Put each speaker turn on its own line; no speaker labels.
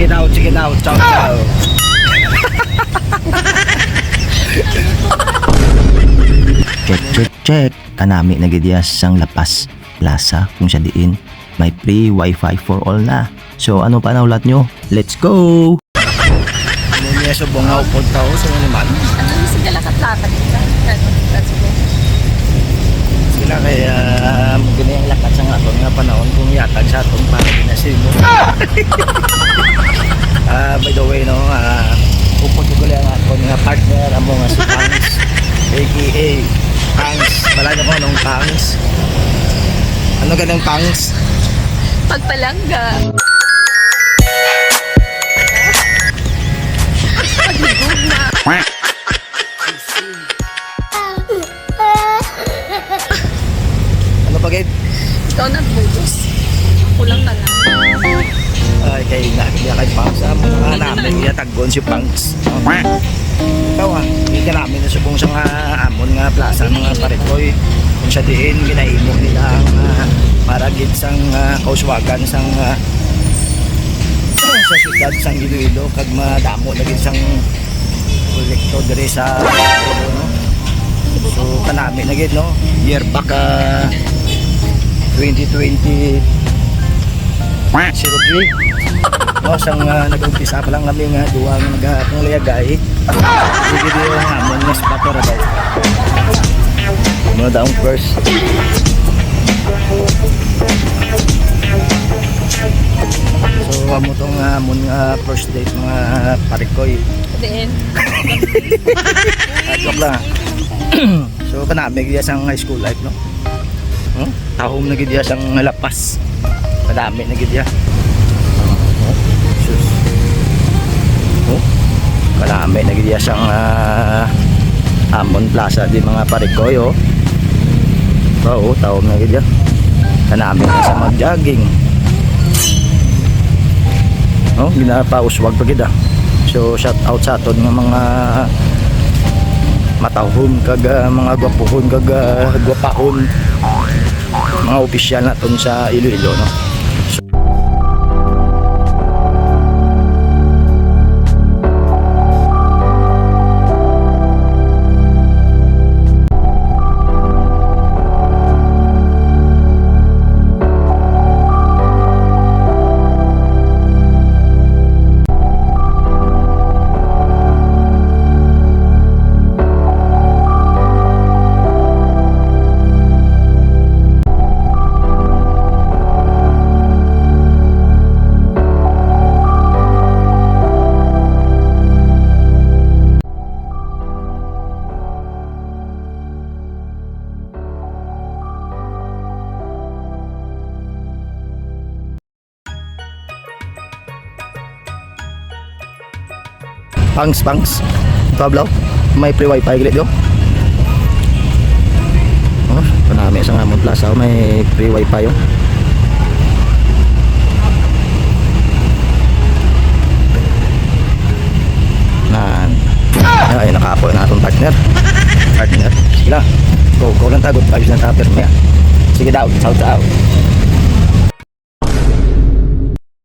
Sige daw, ciao, ciao.
Check. Kanami nagidiyas sang Lapas Plaza kung siya diin may free wifi for all na. So ano pa naulat nyo? Let's go!
Ano niya sa bungaw po tao sa naman.
Ano yung sigala katlakan nila?
Sila kaya maganda yung lakat sa aton nga panahon kung yatag sa aton para dinasimo. By the way, no, upod ko lang aton nga partner amo nga si Pangs, aka Pangs. Wala na ko nung Pangs. Ano ganang Pangs?
Pagpalangga. Paghigugma.
Ano pa gayt?
Ikaw nagbudos. Ako lang na lang.
Ay, kay nakakaya kay Pangs. Mga namin, yataggon si Pangs. Ikaw hindi ka namin nasubong sa nga amon nga plaza mga parikoy. Kung siya diin, ginaimog nila ang maragid sang kauswagan sang sa siyudad sang Iloilo kag madamo lagi sang kolekto diri sa no. So kanami na gid no, year back 2020 03 no, sang nag-umpisa pa lang kami nga duwang nagapanglayagay. Sige di yung amon nga spot ra daw mo daw first. So amo tong amon nga first date mga parikoy.
Then,
Joke lang. So kanami gid sang high school life no. Tahom na gid sang Lapas. Kadami na gid ya. Sus. Kadami na gid sang Amon Plaza di mga parikoy oh. Oo, tahom na gid ya. Kanami na sa mag-jogging. Oh, ginapauswag pa gid ah. So shout out sa aton nga mga matahon kag mga gwapuhon kag gwapahon mga opisyal naton sa Iloilo no. Pangs Pablo may free wifi gilid yo. Oh, kanami sa Amon Plaza may free wifi yo. Nan. Ay nakapo na atong partner. Sige lang. Go lang tagot ayos na tapos maya. Sige daw, ciao.